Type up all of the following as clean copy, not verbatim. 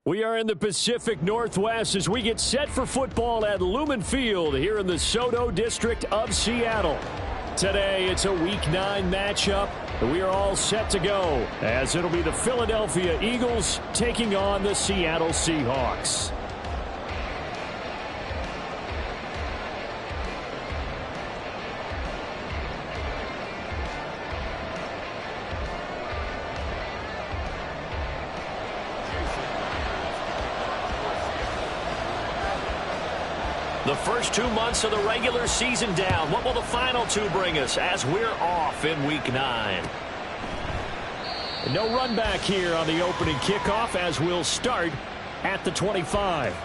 We are in the Pacific Northwest as we get set for football at Lumen Field here in the Soto District of Seattle. Today, it's a Week 9 matchup. We are all set to go as it'll be the Philadelphia Eagles taking on the Seattle Seahawks. The first 2 months of the regular season down. What will the final 2 bring us as we're off in Week 9? No run back here on the opening kickoff as we'll start at the 25.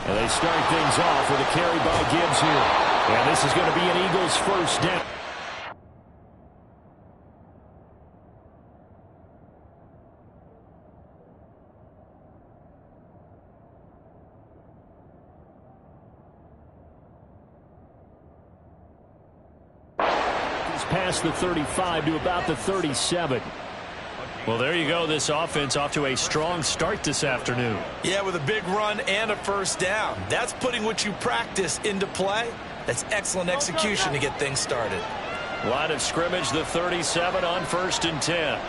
And they start things off with a carry by Gibbs here. And this is going to be an Eagles first down. He's past the 35 to about the 37. Well, there you go. This offense off to a strong start this afternoon. Yeah, with a big run and a first down. That's putting what you practice into play. That's excellent execution to get things started. Line of scrimmage, the 37 on 1st and 10.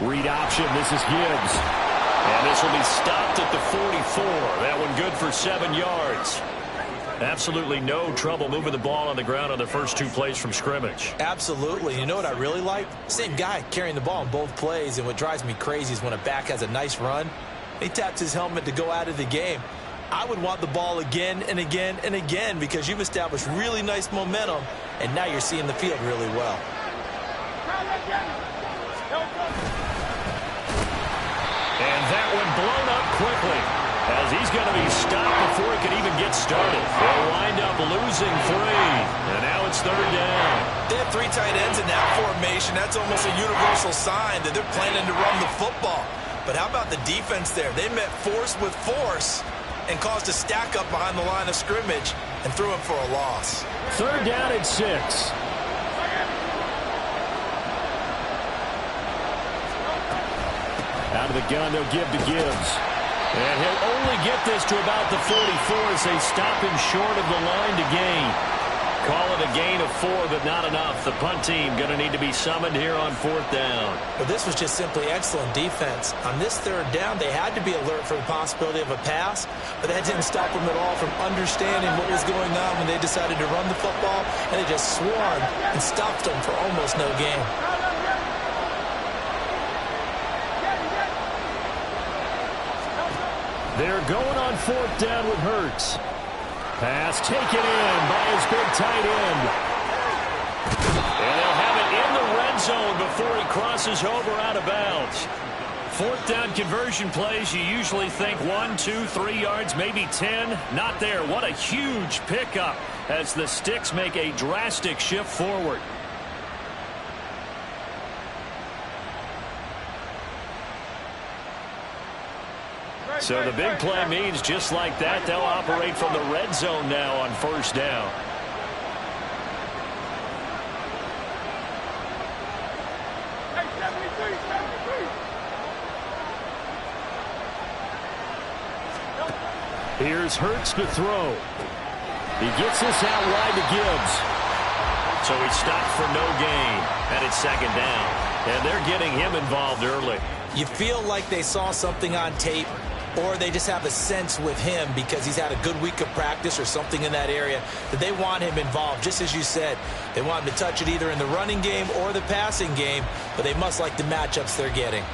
Read option. This is Gibbs. And this will be stopped at the 44. That one good for 7 yards. Absolutely no trouble moving the ball on the ground on the first 2 plays from scrimmage. Absolutely. You know what I really like? Same guy carrying the ball in both plays, and what drives me crazy is when a back has a nice run, he taps his helmet to go out of the game. I would want the ball again and again and again because you've established really nice momentum, and now you're seeing the field really well. And that one blown up quickly, as he's going to be stopped before he can even get started. They'll wind up losing 3. And now it's 3rd down. They have 3 tight ends in that formation. That's almost a universal sign that they're planning to run the football. But how about the defense there? They met force with force and caused a stack up behind the line of scrimmage and threw him for a loss. 3rd down and 6. Out of the gun, they'll give to Gibbs. And he'll only get this to about the 44 as they stop him short of the line to gain. Call it a gain of 4, but not enough. The punt team going to need to be summoned here on 4th down. But this was just simply excellent defense. On this 3rd down, they had to be alert for the possibility of a pass, but that didn't stop them at all from understanding what was going on when they decided to run the football, and they just swarmed and stopped them for almost no gain. They're going on 4th down with Hurts. Pass taken in by his big tight end. And they'll have it in the red zone before he crosses over out of bounds. 4th down conversion plays, you usually think 1, 2, 3 yards, maybe 10. Not there. What a huge pickup as the Sticks make a drastic shift forward. So the big play means just like that, they'll operate from the red zone now on 1st down. Here's Hurts to throw. He gets this out wide to Gibbs. So he stopped for no gain, and it's 2nd down. And they're getting him involved early. You feel like they saw something on tape, or they just have a sense with him because he's had a good week of practice or something in that area that they want him involved. Just as you said, they want him to touch it either in the running game or the passing game, but they must like the matchups they're getting.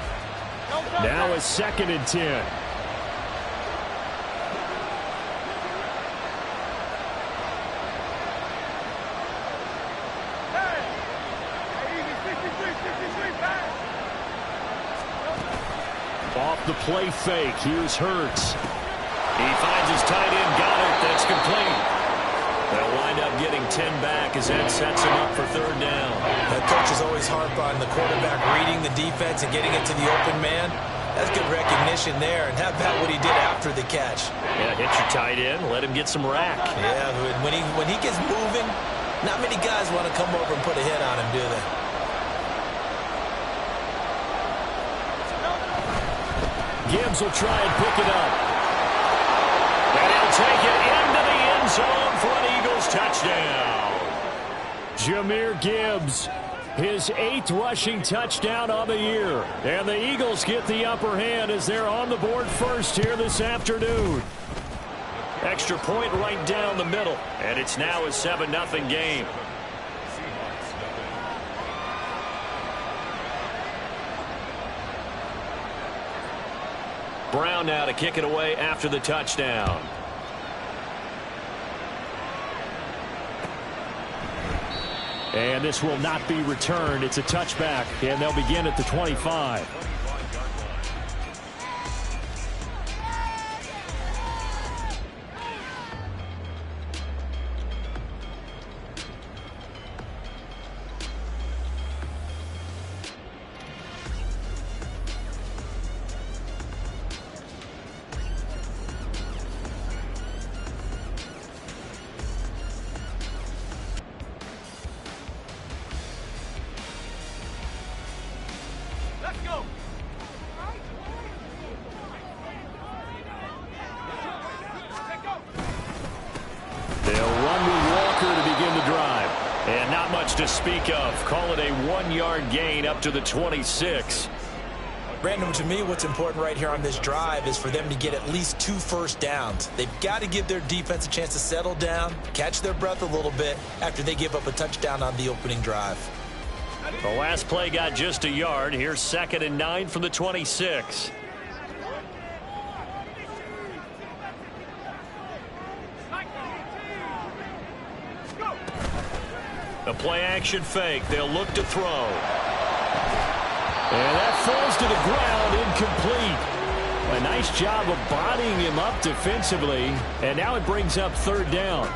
Now it's 2nd and 10. Off the play fake, here's Hurts. He finds his tight end, Goddard. That's complete. They'll wind up getting 10 back as that sets him up for third down. That coach is always hard on the quarterback reading the defense and getting it to the open man. That's good recognition there. And how about what he did after the catch? Yeah, hit your tight end, let him get some rack. Yeah, when he gets moving, not many guys want to come over and put a hit on him, do they? Gibbs will try and pick it up. And he'll take it into the end zone for an Eagles touchdown. Jahmyr Gibbs, his 8th rushing touchdown on the year. And the Eagles get the upper hand as they're on the board first here this afternoon. Extra point right down the middle. And it's now a 7-0 game. Brown now to kick it away after the touchdown. And this will not be returned. It's a touchback, and they'll begin at the 25. To speak of. Call it a 1-yard gain up to the 26. Brandon, to me, what's important right here on this drive is for them to get at least 2 first downs. They've got to give their defense a chance to settle down, catch their breath a little bit after they give up a touchdown on the opening drive. The last play got just a yard. Here's 2nd and 9 from the 26. A play-action fake. They'll look to throw. And that falls to the ground, incomplete. A nice job of bodying him up defensively. And now it brings up 3rd down.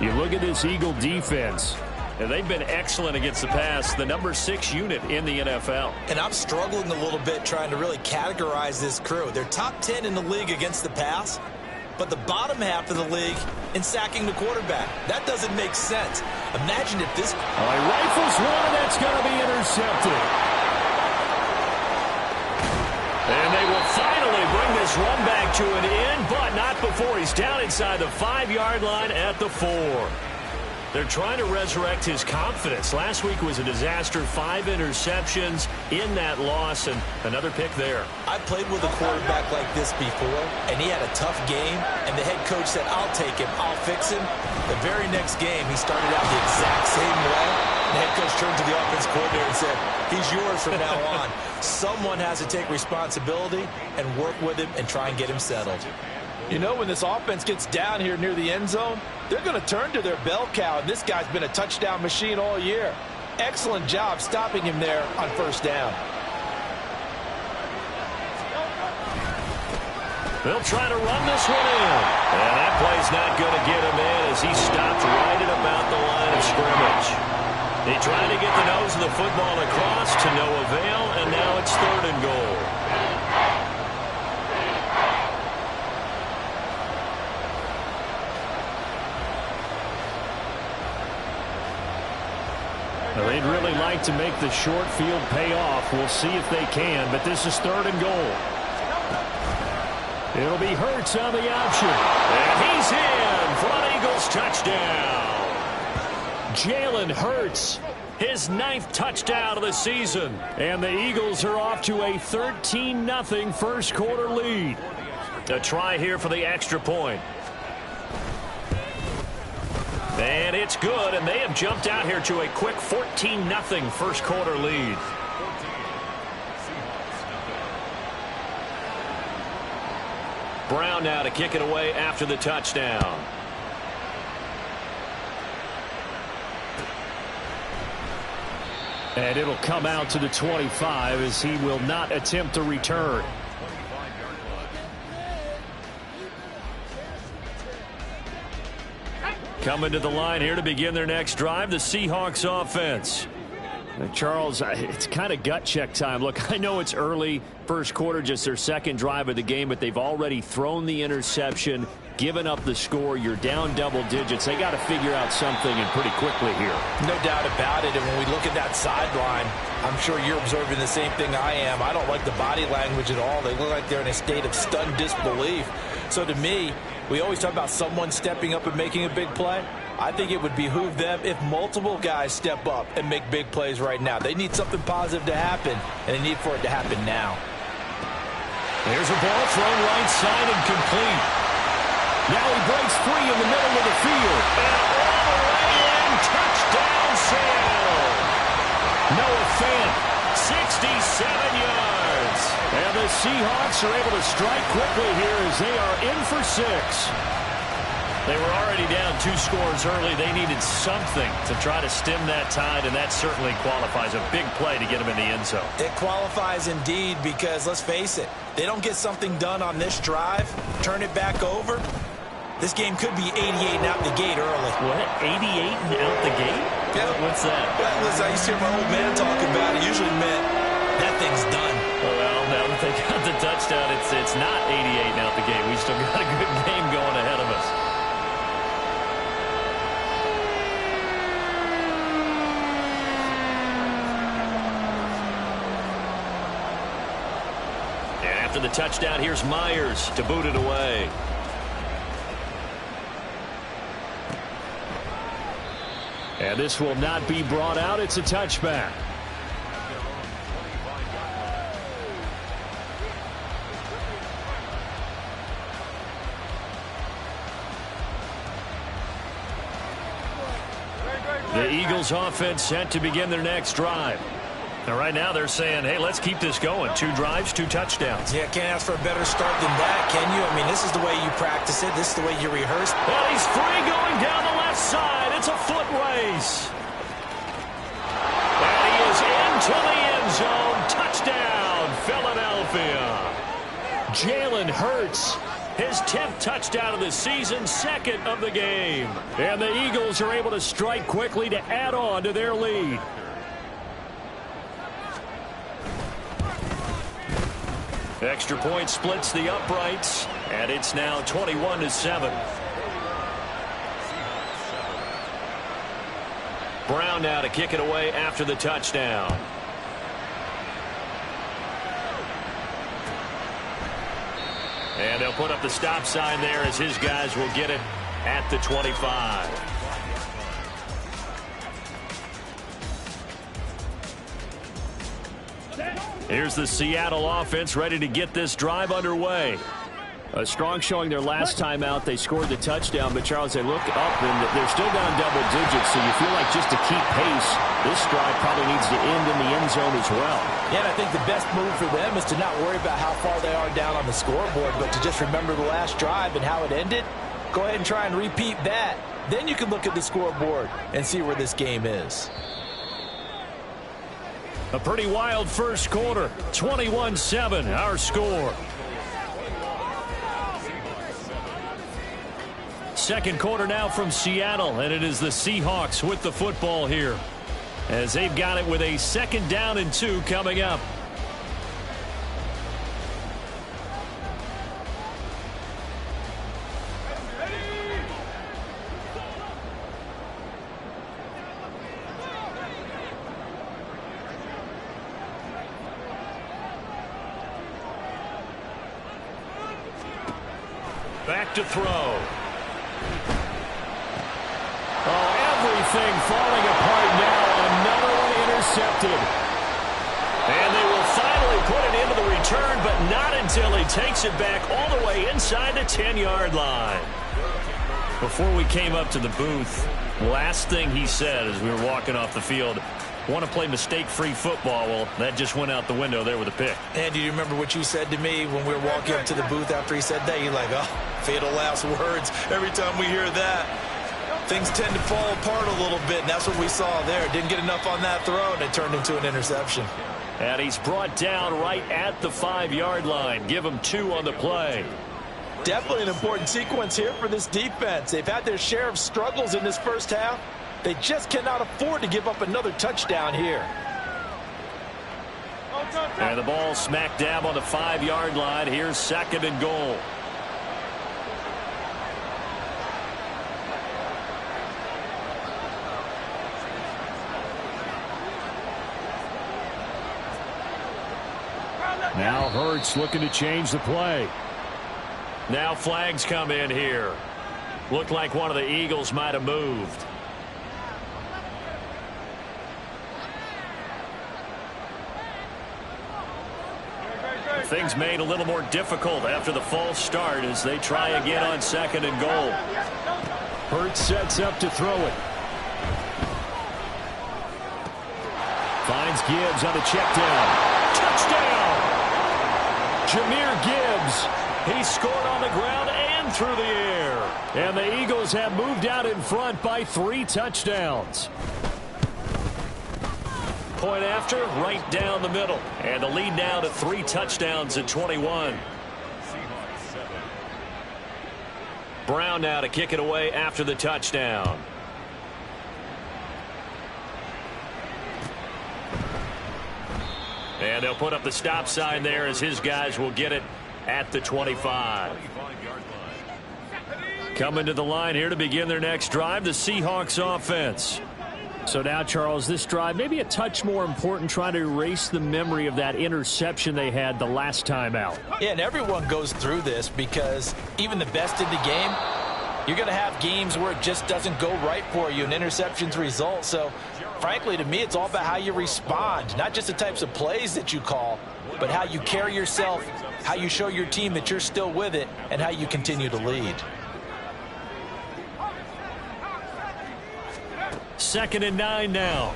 You look at this Eagle defense. And they've been excellent against the pass, the number 6 unit in the NFL. And I'm struggling a little bit trying to really categorize this crew. They're top 10 in the league against the pass, but the bottom half of the league in sacking the quarterback. That doesn't make sense. Imagine if this... He rifles one, and that's going to be intercepted. And they will finally bring this run back to an end, but not before he's down inside the 5-yard line at the 4. They're trying to resurrect his confidence. Last week was a disaster. 5 interceptions in that loss, and another pick there. I played with a quarterback like this before, and he had a tough game, and the head coach said, I'll take him, I'll fix him. The very next game, he started out the exact same way. The head coach turned to the offense coordinator and said, he's yours from now on. Someone has to take responsibility and work with him and try and get him settled. You know, when this offense gets down here near the end zone, they're going to turn to their bell cow, and this guy's been a touchdown machine all year. Excellent job stopping him there on 1st down. They'll try to run this one in. And that play's not going to get him in as he stopped right at about the line of scrimmage. He tried to get the nose of the football across to no avail, and now it's 3rd and goal. They'd really like to make the short field pay off. We'll see if they can, but this is 3rd and goal. It'll be Hurts on the option. And he's in for an Eagles touchdown. Jalen Hurts, his 9th touchdown of the season. And the Eagles are off to a 13-0 first quarter lead. A try here for the extra point. And it's good, and they have jumped out here to a quick 14-0 first quarter lead. Brown now to kick it away after the touchdown. And it'll come out to the 25 as he will not attempt to return. Coming to the line here to begin their next drive, the Seahawks offense. Charles, it's kind of gut check time. Look, I know it's early, first quarter, just their second drive of the game, but they've already thrown the interception, given up the score. You're down double digits. They got to figure out something, and pretty quickly here. No doubt about it. And when we look at that sideline, I'm sure you're observing the same thing I am. I don't like the body language at all. They look like they're in a state of stunned disbelief. So to me, we always talk about someone stepping up and making a big play. I think it would behoove them if multiple guys step up and make big plays right now. They need something positive to happen, and they need for it to happen now. There's a ball thrown right side and complete. Now he breaks free in the middle of the field. And all the way in, touchdown sail. Noah Fant, 67 yards. And the Seahawks are able to strike quickly here as they are in for 6. They were already down 2 scores early. They needed something to try to stem that tide, and that certainly qualifies. A big play to get them in the end zone. It qualifies indeed because, let's face it, they don't get something done on this drive, turn it back over, this game could be 88 and out the gate early. What? 88 and out the gate? Yeah. What's that? Well, listen, I used to hear my old man talk about it. Usually meant that thing's done. Well, now that they got the touchdown, it's not 88 and out the gate. We still got a good game going ahead of us. After the touchdown, here's Myers to boot it away. And this will not be brought out. It's a touchback. The Eagles offense set to begin their next drive. Now, right now, they're saying, hey, let's keep this going. 2 drives, 2 touchdowns. Yeah, can't ask for a better start than that, can you? I mean, this is the way you practice it. This is the way you rehearse. And he's free going down the left side. It's a foot race. And he is into the end zone. Touchdown, Philadelphia. Jalen Hurts, his 10th touchdown of the season, 2nd of the game. And the Eagles are able to strike quickly to add on to their lead. Extra point splits the uprights, and it's now 21-7. Brown now to kick it away after the touchdown. And they'll put up the stop sign there as his guys will get it at the 25. Here's the Seattle offense ready to get this drive underway. A strong showing their last time out. They scored the touchdown, but Charles, they look up and they're still down double digits, so you feel like just to keep pace, this drive probably needs to end in the end zone as well. Yeah, and I think the best move for them is to not worry about how far they are down on the scoreboard, but to just remember the last drive and how it ended. Go ahead and try and repeat that. Then you can look at the scoreboard and see where this game is. A pretty wild first quarter. 21-7, our score. Second quarter now from Seattle, and it is the Seahawks with the football here, as they've got it with a 2nd down and 2 coming up. Back to throw. Oh, everything falling apart now. Another one intercepted. And they will finally put it into the return, but not until he takes it back all the way inside the 10-yard line. Before we came up to the booth, last thing he said as we were walking off the field, want to play mistake-free football. Well, that just went out the window there with a pick. And do you remember what you said to me when we were walking up to the booth after he said that? You're like, oh, fatal last words. Every time we hear that, things tend to fall apart a little bit, and that's what we saw there. Didn't get enough on that throw, and it turned into an interception. And he's brought down right at the 5-yard line. Give him 2 on the play. Definitely an important sequence here for this defense. They've had their share of struggles in this first half. They just cannot afford to give up another touchdown here. And the ball smack dab on the 5-yard line. Here's 2nd and goal. Now Hurts looking to change the play. Now flags come in here. Looked like one of the Eagles might have moved. Things made a little more difficult after the false start as they try again on 2nd and goal. Hurts sets up to throw it. Finds Gibbs on the check down. Touchdown! Jahmyr Gibbs. He scored on the ground and through the air. And the Eagles have moved out in front by 3 touchdowns. Point after, right down the middle. And the lead now to 3 touchdowns at 21. Brown now to kick it away after the touchdown. And they'll put up the stop sign there as his guys will get it at the 25. Coming to the line here to begin their next drive, the Seahawks offense. So now, Charles, this drive maybe a touch more important, trying to erase the memory of that interception they had the last time out. Yeah, and everyone goes through this because even the best in the game, you're going to have games where it just doesn't go right for you and interceptions result. So, frankly, to me, it's all about how you respond, not just the types of plays that you call, but how you carry yourself, how you show your team that you're still with it, and how you continue to lead. 2nd and 9 now.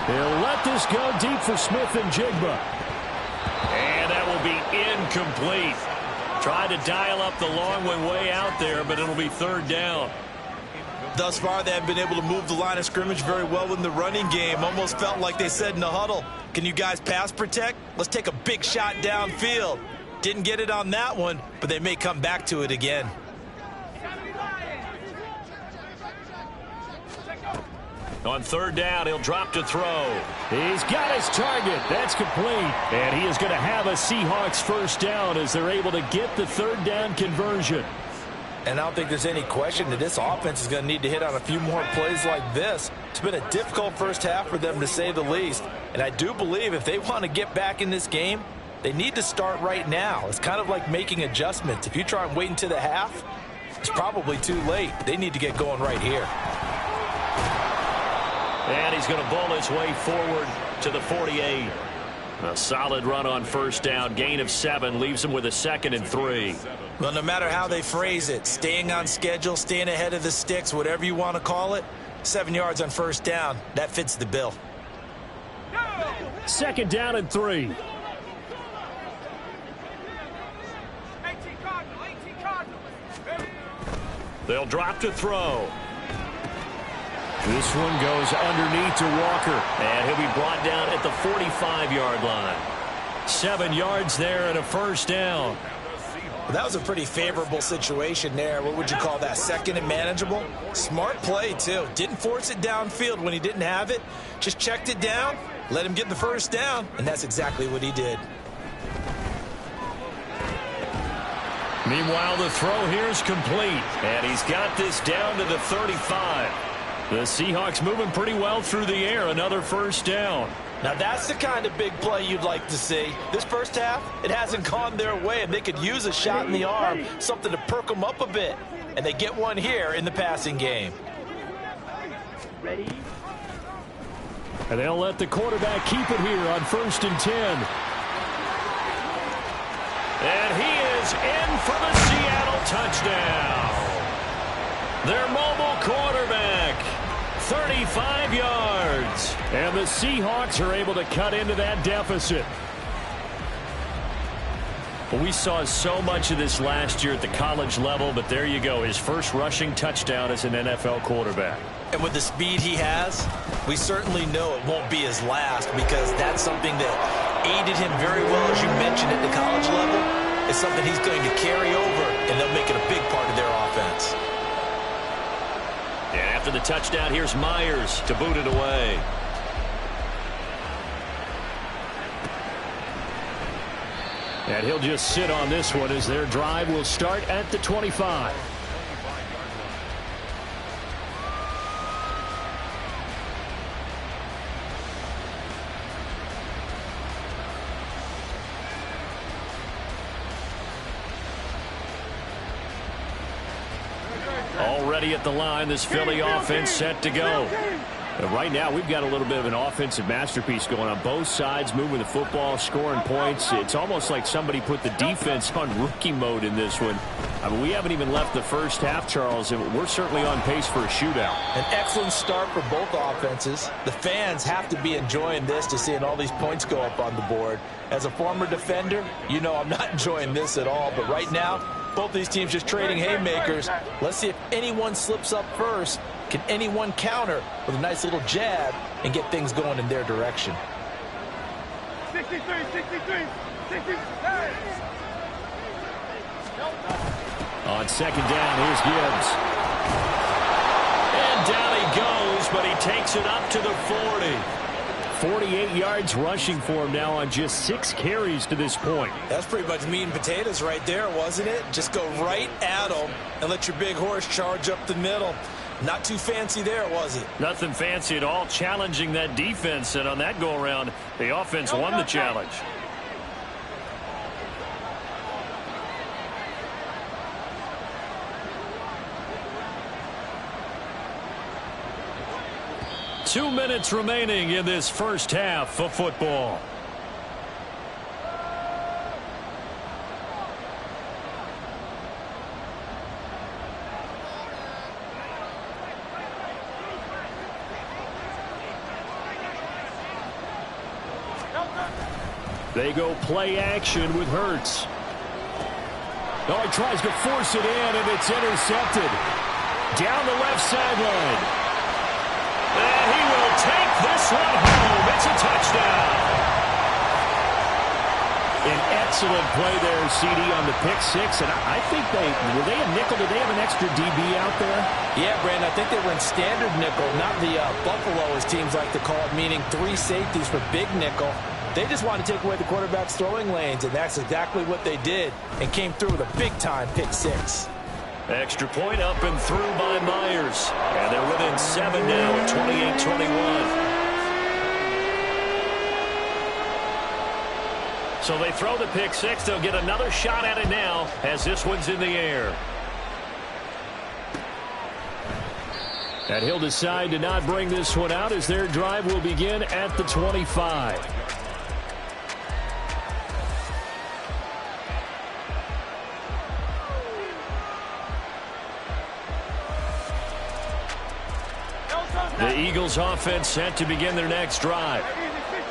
They'll let this go deep for Smith and Jigba. And that will be incomplete. Tried to dial up the long one way out there, but it'll be 3rd down. Thus far, they have been able to move the line of scrimmage very well in the running game. Almost felt like they said in the huddle, can you guys pass protect? Let's take a big shot downfield. Didn't get it on that one, but they may come back to it again. On 3rd down, he'll drop to throw. He's got his target. That's complete. And he is going to have a Seahawks 1st down as they're able to get the 3rd down conversion. And I don't think there's any question that this offense is going to need to hit on a few more plays like this. It's been a difficult first half for them, to say the least. And I do believe if they want to get back in this game, they need to start right now. It's kind of like making adjustments. If you try and wait until the half, it's probably too late. They need to get going right here. And he's going to bowl his way forward to the 48. A solid run on 1st down. Gain of 7 leaves him with a 2nd and 3. Well, no matter how they phrase it, staying on schedule, staying ahead of the sticks, whatever you want to call it, 7 yards on 1st down, that fits the bill. 2nd down and 3. They'll drop to throw. This one goes underneath to Walker. And he'll be brought down at the 45-yard line. 7 yards there and a 1st down. Well, that was a pretty favorable situation there. What would you call that? 2nd and manageable? Smart play, too. Didn't force it downfield when he didn't have it. Just checked it down, let him get the 1st down, and that's exactly what he did. Meanwhile, the throw here is complete. And he's got this down to the 35. The Seahawks moving pretty well through the air. Another 1st down. Now that's the kind of big play you'd like to see. This first half, it hasn't gone their way, and they could use a shot in the arm, something to perk them up a bit. And they get one here in the passing game. Ready? And they'll let the quarterback keep it here on 1st and 10. And he is in for the Seattle touchdown. Their mobile quarterback, 35 yards. And the Seahawks are able to cut into that deficit. Well, we saw so much of this last year at the college level, but there you go, his first rushing touchdown as an NFL quarterback. And with the speed he has, we certainly know it won't be his last, because that's something that aided him very well, as you mentioned, at the college level. is something he's going to carry over, and they'll make it a big part of their offense. And after the touchdown, here's Myers to boot it away. And he'll just sit on this one as their drive will start at the 25. Already at the line, this Philly offense set to go. Right now, we've got a little bit of an offensive masterpiece going on. Both sides moving the football, scoring points. It's almost like somebody put the defense on rookie mode in this one. I mean, we haven't even left the first half, Charles, and we're certainly on pace for a shootout. An excellent start for both offenses. The fans have to be enjoying this to seeing all these points go up on the board. As a former defender, you know I'm not enjoying this at all. But right now, both these teams just trading haymakers. Let's see if anyone slips up first. Can anyone counter with a nice little jab and get things going in their direction? 63, 63, 63. On second down, here's Gibbs. And down he goes, but he takes it up to the 40. 48 yards rushing for him now on just 6 carries to this point. That's pretty much meat and potatoes right there, wasn't it? Just go right at him and let your big horse charge up the middle. Not too fancy there, was it? Nothing fancy at all, challenging that defense, and on that go-around, the offense won the challenge. Two minutes remaining in this first half of football. They go play action with Hurts. Oh, he tries to force it in, and it's intercepted. Down the left sideline. And he will take this one home. It's a touchdown. An excellent play there, CD, on the pick six. And I think were they a nickel? Did they have an extra DB out there? Yeah, Brandon, I think they were in standard nickel, not the Buffalo, as teams like to call it, meaning 3 safeties for big nickel. They just wanted to take away the quarterback's throwing lanes, and that's exactly what they did, and came through with a big-time pick six. Extra point up and through by Myers. And they're within 7 now at 28-21. So they throw the pick six. They'll get another shot at it now as this one's in the air. And he'll decide to not bring this one out as their drive will begin at the 25. The Eagles offense set to begin their next drive.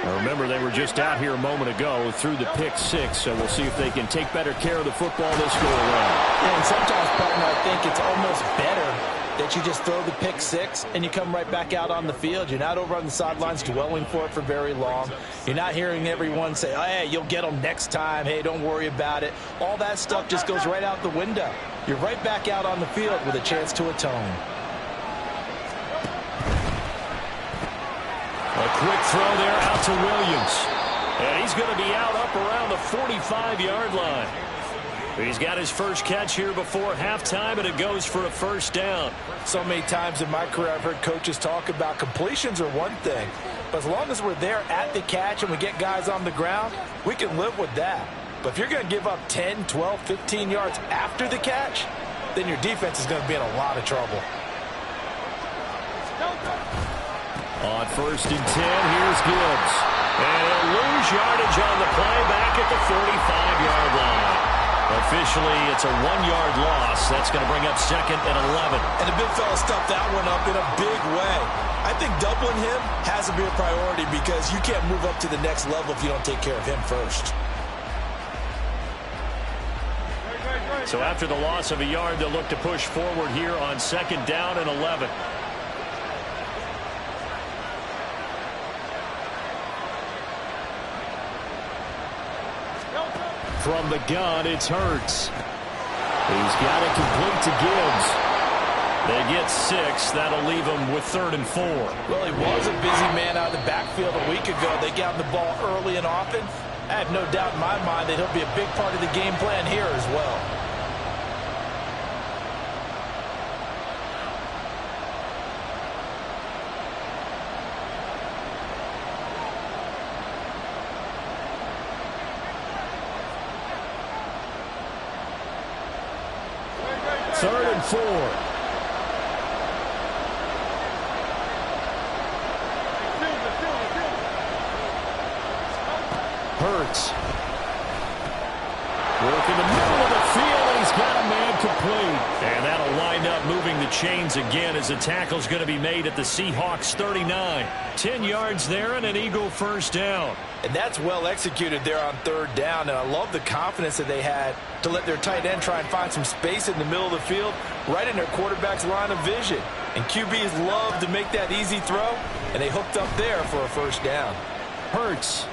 Now remember, they were just out here a moment ago through the pick six, so we'll see if they can take better care of the football this go around. Yeah, and sometimes, partner, I think it's almost better that you just throw the pick six and you come right back out on the field. You're not over on the sidelines dwelling for it for very long. You're not hearing everyone say, oh, hey, you'll get them next time. Hey, don't worry about it. All that stuff just goes right out the window. You're right back out on the field with a chance to atone. A quick throw there out to Williams. And he's going to be out up around the 45-yard line. He's got his first catch here before halftime, and it goes for a first down. So many times in my career I've heard coaches talk about completions are one thing, but as long as we're there at the catch and we get guys on the ground, we can live with that. But if you're going to give up 10, 12, 15 yards after the catch, then your defense is going to be in a lot of trouble. On first and 10, here's Gibbs. And he'll lose yardage on the play back at the 45-yard line. Officially, it's a 1-yard loss. That's going to bring up second and 11. And the big fella stuffed that one up in a big way. I think doubling him has to be a priority because you can't move up to the next level if you don't take care of him first. So after the loss of a yard, they'll look to push forward here on second down and 11. From the gun, it's Hurts. He's got it complete to Gibbs. They get 6. That'll leave them with 3rd and 4. Well, he was a busy man out of the backfield a week ago. They got him the ball early and often. I have no doubt in my mind that he'll be a big part of the game plan here as well. Third and 4. Hurts. Work in the middle of the field. He's got a man complete. And that'll wind up moving the chains again as the tackle's going to be made at the Seahawks 39. 10 yards there and an Eagle first down. And that's well executed there on 3rd down. And I love the confidence that they had to let their tight end try and find some space in the middle of the field, right in their quarterback's line of vision. And QBs love to make that easy throw, and they hooked up there for a first down. Hurts.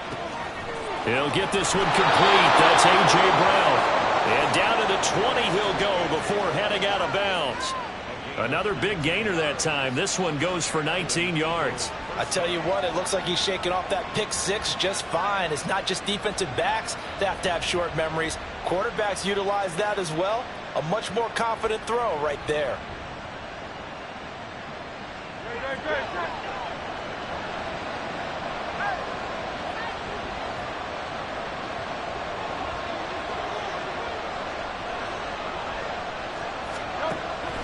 He'll get this one complete. That's A.J. Brown. And down to the 20 he'll go before heading out of bounds. Another big gainer that time. This one goes for 19 yards. I tell you what, it looks like he's shaking off that pick 6 just fine. It's not just defensive backs that have to have short memories. Quarterbacks utilize that as well. A much more confident throw right there.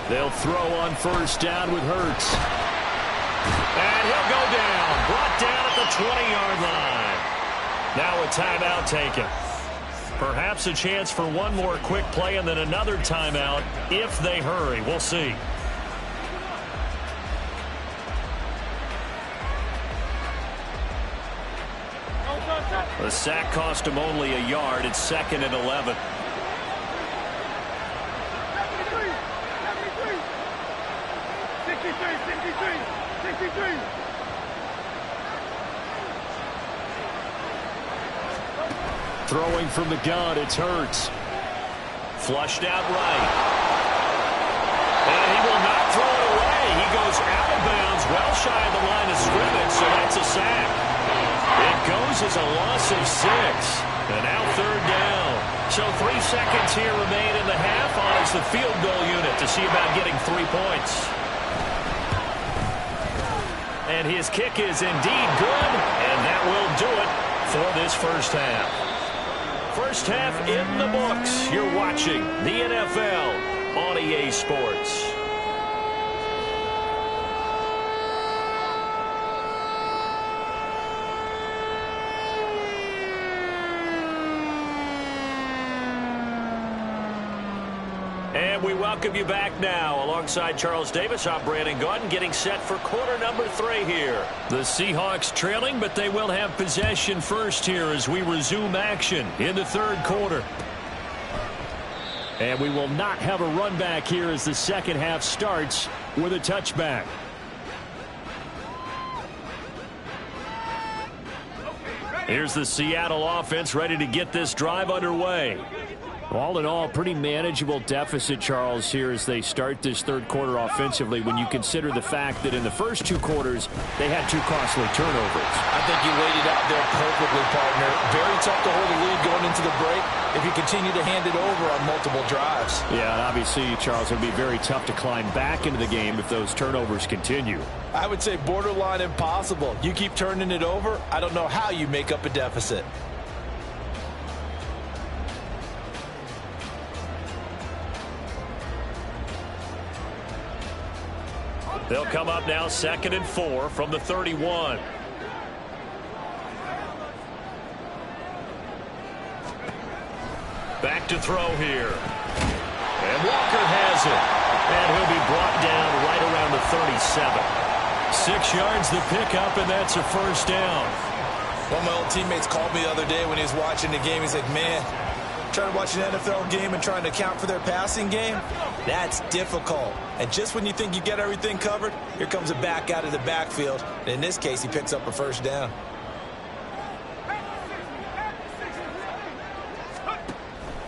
They'll throw on first down with Hurts. And he'll go down. Brought down at the 20-yard line. Now a timeout taken. Perhaps a chance for one more quick play and then another timeout if they hurry. We'll see. The sack cost him only a yard. It's 2nd and 11. Throwing from the gun, it's Hurts. Flushed out right. And he will not throw it away. He goes out of bounds, well shy of the line of scrimmage, so that's a sack. It goes as a loss of 6. And now 3rd down. So 3 seconds here remain in the half on as the field goal unit to see about getting 3 points. And his kick is indeed good, and that will do it for this first half. First half in the books. You're watching the NFL on EA Sports. And we welcome you back now. Alongside Charles Davis, I'm Brandon Gaudin, getting set for quarter number 3 here. The Seahawks trailing, but they will have possession first here as we resume action in the 3rd quarter. And we will not have a run back here as the second half starts with a touchback. Here's the Seattle offense ready to get this drive underway. All in all, pretty manageable deficit, Charles, here as they start this 3rd quarter offensively when you consider the fact that in the first 2 quarters, they had 2 costly turnovers. I think you laid it out there perfectly, partner. Very tough to hold the lead going into the break if you continue to hand it over on multiple drives. Yeah, and obviously, Charles, it would be very tough to climb back into the game if those turnovers continue. I would say borderline impossible. You keep turning it over, I don't know how you make up a deficit. They'll come up now 2nd and 4 from the 31. Back to throw here. And Walker has it. And he'll be brought down right around the 37. 6 yards the pickup, and that's a first down. One of my old teammates called me the other day when he was watching the game. He's like, man, trying to watch an NFL game and trying to account for their passing game, that's difficult. And just when you think you get everything covered, here comes a back out of the backfield. And in this case, he picks up a first down.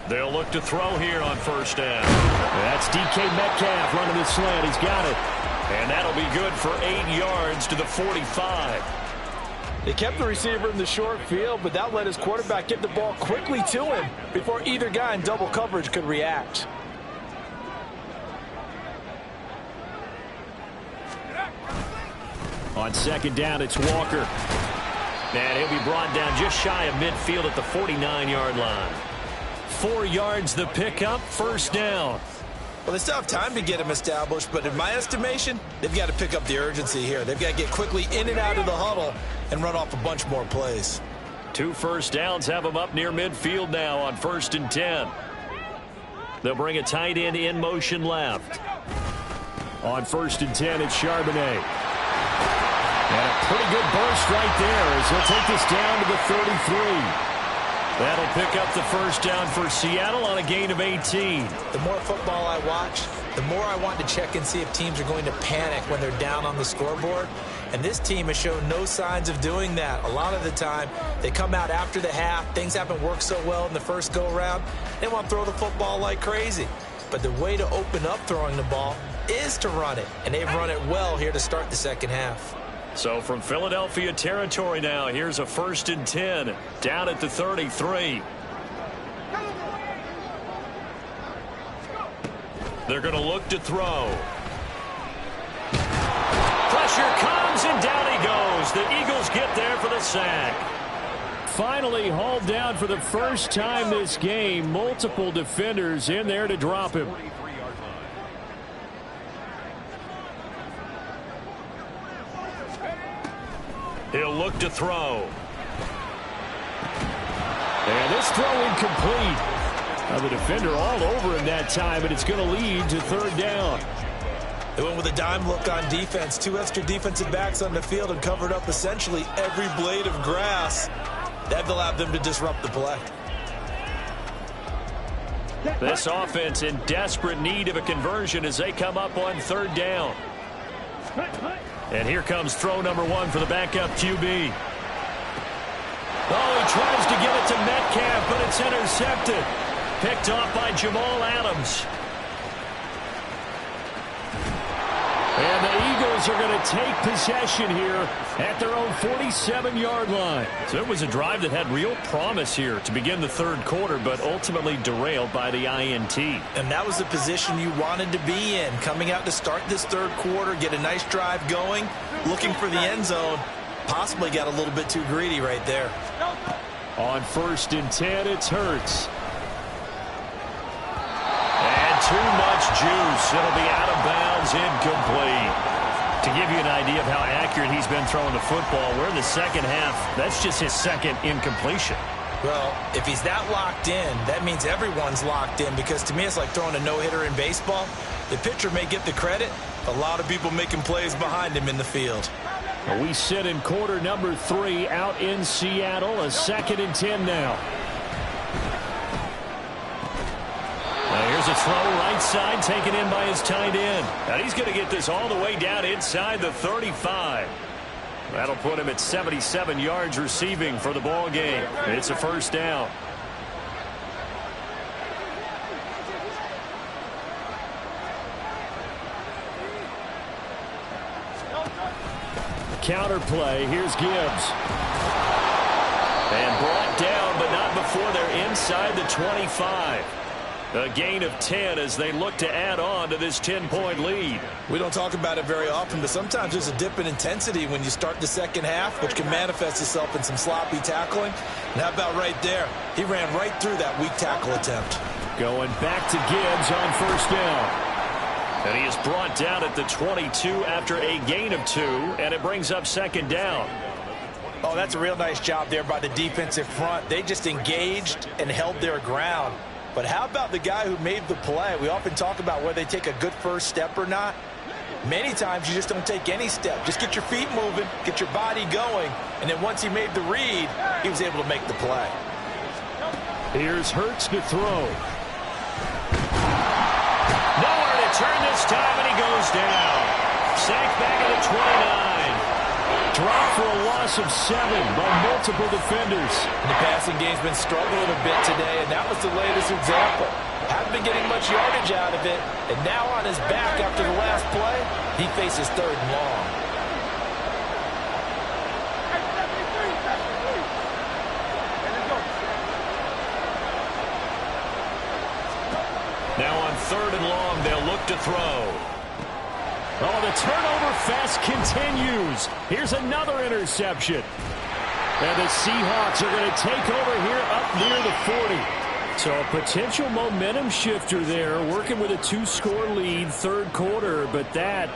They'll look to throw here on first down. That's DK Metcalf running the slant. He's got it. And that'll be good for 8 yards to the 45. They kept the receiver in the short field, but that let his quarterback get the ball quickly to him before either guy in double coverage could react. On second down, it's Walker. And he'll be brought down just shy of midfield at the 49-yard line. 4 yards the pickup, first down. Well, they still have time to get him established, but in my estimation, they've got to pick up the urgency here. They've got to get quickly in and out of the huddle and run off a bunch more plays. 2 first downs have them up near midfield now on 1st and 10. They'll bring a tight end in motion left. On 1st and 10, it's Charbonnet. And a pretty good burst right there as he'll take this down to the 33. That'll pick up the first down for Seattle on a gain of 18. The more football I watch, the more I want to check and see if teams are going to panic when they're down on the scoreboard. And this team has shown no signs of doing that. A lot of the time, they come out after the half. Things haven't worked so well in the first go-around. They want to throw the football like crazy. But the way to open up throwing the ball is to run it. And they've run it well here to start the second half. So from Philadelphia territory now, here's a 1st and 10 down at the 33. They're going to look to throw. Pressure comes and down he goes. The Eagles get there for the sack. Finally hauled down for the first time this game. Multiple defenders in there to drop him. He'll look to throw. And this throw incomplete. Now the defender all over him that time, and it's going to lead to 3rd down. They went with a dime look on defense. 2 extra defensive backs on the field and covered up essentially every blade of grass. That allowed them to disrupt the play. This offense in desperate need of a conversion as they come up on 3rd down. And here comes throw number 1 for the backup QB. Oh, he tries to give it to Metcalf, but it's intercepted. Picked off by Jamal Adams. And the Eagles are going to take possession here at their own 47-yard line. So it was a drive that had real promise here to begin the 3rd quarter, but ultimately derailed by the INT. And that was the position you wanted to be in. Coming out to start this 3rd quarter, get a nice drive going, looking for the end zone. Possibly got a little bit too greedy right there. On 1st and 10, it's Hurts. And too much juice. It'll be out of bounds, incomplete. To give you an idea of how accurate he's been throwing the football, we're in the second half. That's just his 2nd incompletion. Well, if he's that locked in, that means everyone's locked in, because to me it's like throwing a no-hitter in baseball. The pitcher may get the credit. A lot of people making plays behind him in the field. We sit in quarter number 3 out in Seattle. A 2nd and 10 now. Here's a throw right side taken in by his tight end. And he's going to get this all the way down inside the 35. That'll put him at 77 yards receiving for the ball game. It's a 1st down. Counter play. Here's Gibbs. And brought down, but not before they're inside the 25. A gain of 10 as they look to add on to this 10-point lead. We don't talk about it very often, but sometimes there's a dip in intensity when you start the second half, which can manifest itself in some sloppy tackling. And how about right there? He ran right through that weak tackle attempt. Going back to Gibbs on 1st down. And he is brought down at the 22 after a gain of 2, and it brings up 2nd down. Oh, that's a real nice job there by the defensive front. They just engaged and held their ground. But how about the guy who made the play? We often talk about whether they take a good first step or not. Many times you just don't take any step. Just get your feet moving, get your body going, and then once he made the read, he was able to make the play. Here's Hurts to throw. Nowhere to turn this time, and he goes down. Sacked back at the 29. dropped for a loss of 7 by multiple defenders. And the passing game's been struggling a bit today, and that was the latest example. Haven't been getting much yardage out of it, and now on his back after the last play, he faces 3rd and long. Now on 3rd and long, they'll look to throw. Oh, the turnover fest continues. Here's another interception. And the Seahawks are going to take over here up near the 40. So a potential momentum shifter there, working with a 2-score lead, 3rd quarter, but that,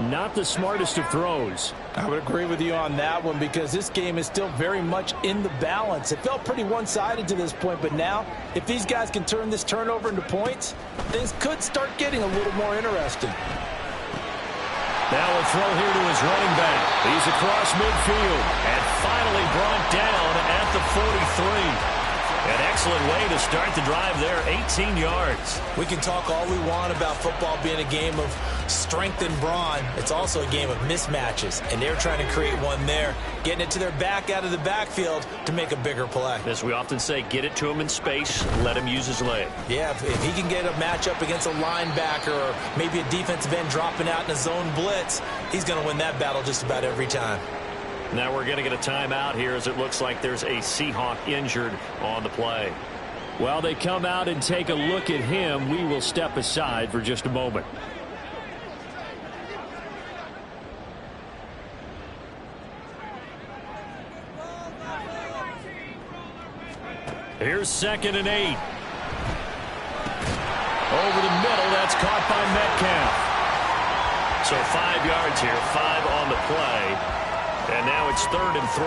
not the smartest of throws. I would agree with you on that one because this game is still very much in the balance. It felt pretty one-sided to this point, but now, if these guys can turn this turnover into points, things could start getting a little more interesting. Now a throw here to his running back. He's across midfield and finally brought down at the 43. An excellent way to start the drive there, 18 yards. We can talk all we want about football being a game of strength and brawn. It's also a game of mismatches, and they're trying to create one there, getting it to their back out of the backfield to make a bigger play. As we often say, get it to him in space, let him use his leg. Yeah, if he can get a matchup against a linebacker or maybe a defensive end dropping out in a zone blitz, he's going to win that battle just about every time. Now we're going to get a timeout here as it looks like there's a Seahawk injured on the play. While they come out and take a look at him, we will step aside for just a moment. Here's 2nd and 8. Over the middle, that's caught by Metcalf. So 5 yards here, 5 on the play. And now it's 3rd and 3.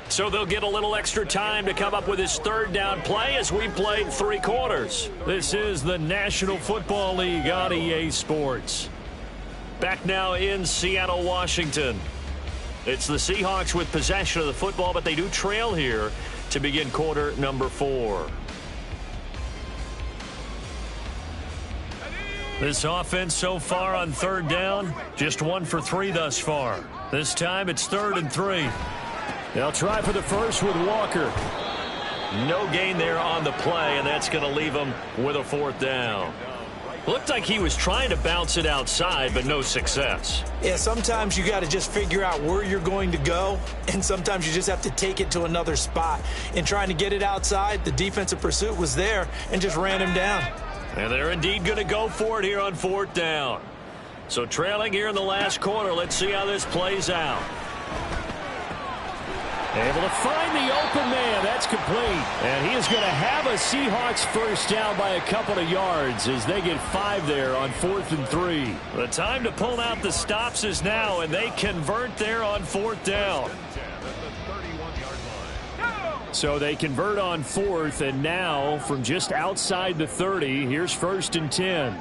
So they'll get a little extra time to come up with his 3rd down play as we played 3 quarters. This is the National Football League on EA Sports. Back now in Seattle, Washington. It's the Seahawks with possession of the football, but they do trail here to begin quarter number 4. This offense so far on 3rd down, just 1 for 3 thus far. This time it's 3rd and 3. They'll try for the first with Walker. No gain there on the play, and that's going to leave them with a 4th down. Looked like he was trying to bounce it outside, but no success. Yeah, sometimes you got to just figure out where you're going to go, and sometimes you just have to take it to another spot. In trying to get it outside, the defensive pursuit was there and just ran him down. And they're indeed going to go for it here on 4th down. So trailing here in the last quarter, let's see how this plays out. Able to find the open man. That's complete. And he is going to have a Seahawks 1st down by a couple of yards as they get 5 there on 4th and 3. The time to pull out the stops is now, and they convert there on 4th down. So they convert on 4th, and now from just outside the 30, here's 1st and 10.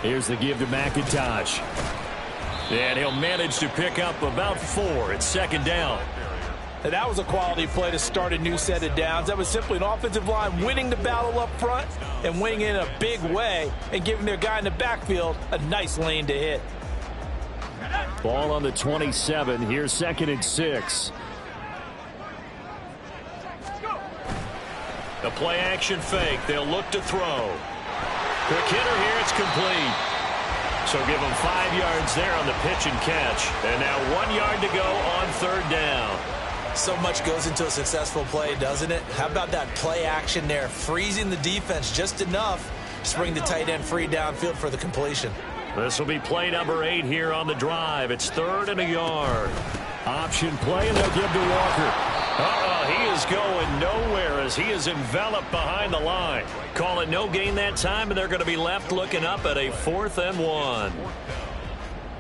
Here's the give to McIntosh. And he'll manage to pick up about 4 at 2nd down. And that was a quality play to start a new set of downs. That was simply an offensive line winning the battle up front and winning in a big way and giving their guy in the backfield a nice lane to hit. Ball on the 27. Here's 2nd and 6. A play action fake. They'll look to throw. Quick hitter here. It's complete. So give them 5 yards there on the pitch and catch. And now 1 yard to go on 3rd down. So much goes into a successful play, doesn't it? How about that play action there? Freezing the defense just enough to bring the tight end free downfield for the completion. This will be play number 8 here on the drive. It's 3rd and a yard. Option play, and they'll give to Walker. He is going nowhere as he is enveloped behind the line. Call it no gain that time, and they're going to be left looking up at a 4th and 1.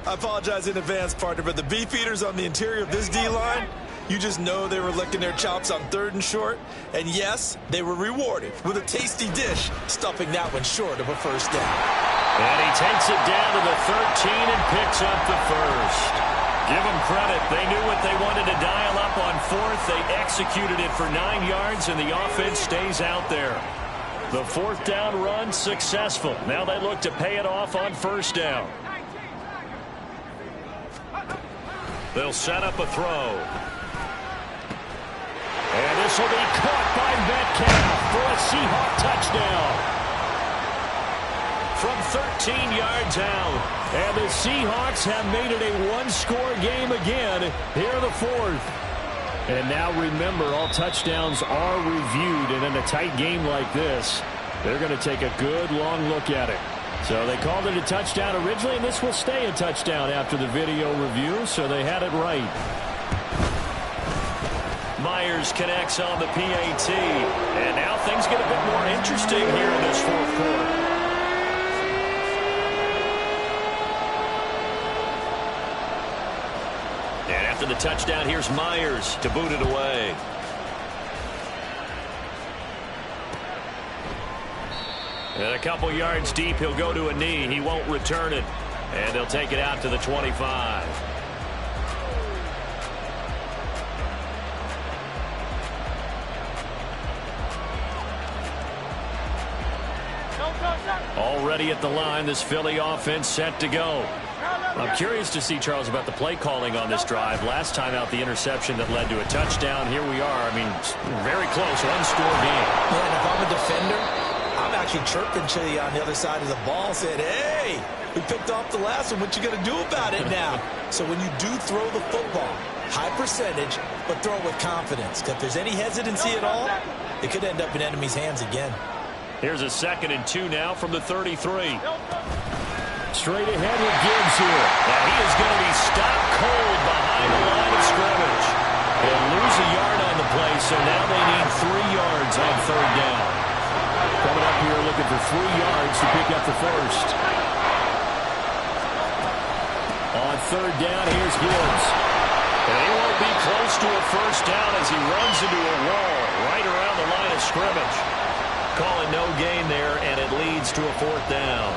I apologize in advance, partner, but the beef eaters on the interior of this D-line, you just know they were licking their chops on 3rd and short. And yes, they were rewarded with a tasty dish, stuffing that one short of a 1st down. And he takes it down to the 13 and picks up the 1st. Give them credit. They knew what they wanted to dial up on 4th. They executed it for 9 yards, and the offense stays out there. The fourth down run successful. Now they look to pay it off on first down. They'll set up a throw. And this will be caught by Metcalf for a Seahawk touchdown. From 13 yards out. And the Seahawks have made it a one-score game again here in the fourth. And now remember, all touchdowns are reviewed. And in a tight game like this, they're going to take a good long look at it. So they called it a touchdown originally, and this will stay a touchdown after the video review, so they had it right. Myers connects on the PAT. And now things get a bit more interesting here in this fourth quarter. And after the touchdown, here's Myers to boot it away. And a couple yards deep, he'll go to a knee. He won't return it. And they'll take it out to the 25. Already at the line, this Philly offense set to go. I'm curious to see, Charles, about the play calling on this drive. Last time out, the interception that led to a touchdown. Here we are. I mean, very close, one-score game. Yeah, and if I'm a defender, I'm actually chirping to you on the other side of the ball, saying, hey, we picked off the last one. What you going to do about it now? So when you do throw the football, high percentage, but throw it with confidence. Because if there's any hesitancy at all, it could end up in enemy's hands again. Here's a 2nd and 2 now from the 33. Straight ahead with Gibbs here. And he is going to be stopped cold behind the line of scrimmage. They'll lose a yard on the play, so now they need 3 yards on 3rd down. Coming up here looking for 3 yards to pick up the first. On 3rd down, here's Gibbs. And he won't be close to a first down as he runs into a wall right around the line of scrimmage. Calling no gain there, and it leads to a 4th down.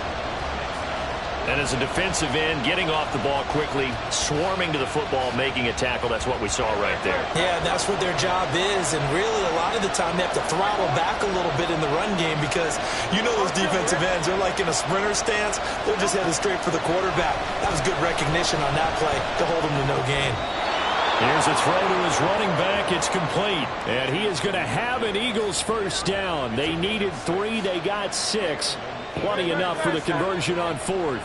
And as a defensive end, getting off the ball quickly, swarming to the football, making a tackle, that's what we saw right there. Yeah, that's what their job is, and really a lot of the time they have to throttle back a little bit in the run game because you know those defensive ends, they're like in a sprinter stance. They're just headed straight for the quarterback. That was good recognition on that play to hold them to no gain. Here's a throw to his running back. It's complete. And he is going to have an Eagles first down. They needed 3. They got 6. Plenty enough for the conversion on 4th.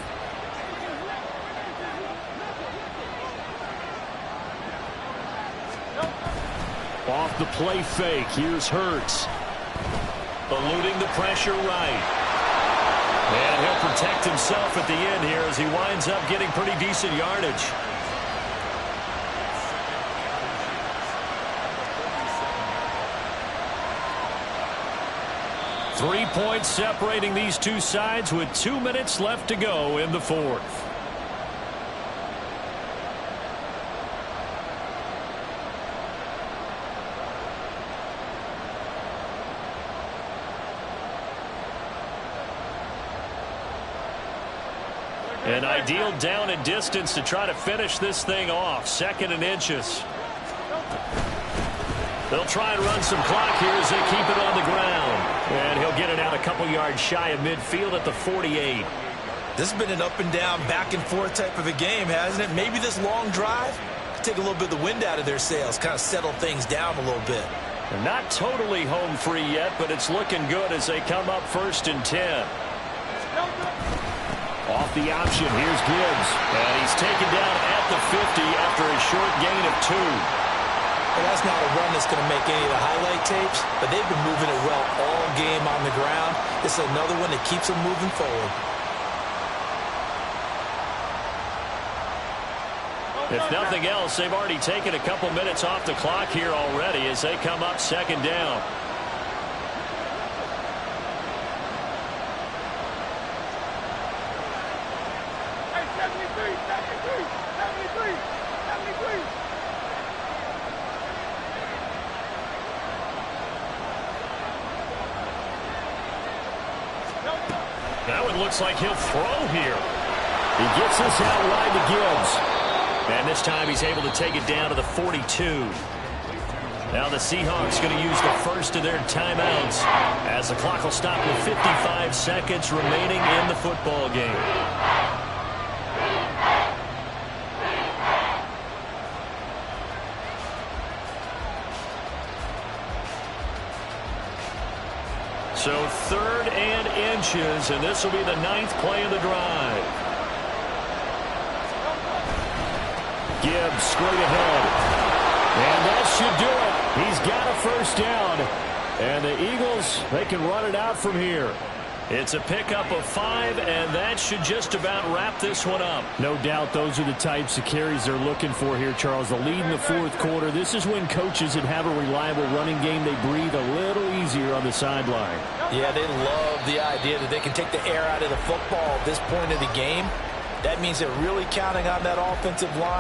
Off the play fake. Here's Hurts. Eluding the pressure right. And he'll protect himself at the end here as he winds up getting pretty decent yardage. Three points separating these two sides with 2 minutes left to go in the fourth. An ideal down and distance to try to finish this thing off. 2nd and inches. They'll try and run some clock here as they keep it on the ground. And he'll get it out a couple yards shy of midfield at the 48. This has been an up and down, back and forth type of a game, hasn't it? Maybe this long drive could take a little bit of the wind out of their sails, kind of settle things down a little bit. They're not totally home free yet, but it's looking good as they come up 1st and 10. Off the option, here's Gibbs. And he's taken down at the 50 after a short gain of 2. Well, that's not a run that's going to make any of the highlight tapes, but they've been moving it well all game on the ground. This is another one that keeps them moving forward. If nothing else, they've already taken a couple minutes off the clock here already as they come up 2nd down. That one looks like he'll throw here. He gets this out wide to Gibbs. And this time he's able to take it down to the 42. Now the Seahawks going to use the first of their timeouts as the clock will stop with 55 seconds remaining in the football game. So 3rd and inches, and this will be the 9th play of the drive. Gibbs straight ahead. And that should do it. He's got a first down. And the Eagles, they can run it out from here. It's a pickup of 5, and that should just about wrap this one up. No doubt those are the types of carries they're looking for here, Charles. The lead in the 4th quarter. This is when coaches that have a reliable running game, they breathe a little easier on the sideline. Yeah, they love the idea that they can take the air out of the football at this point of the game. That means they're really counting on that offensive line.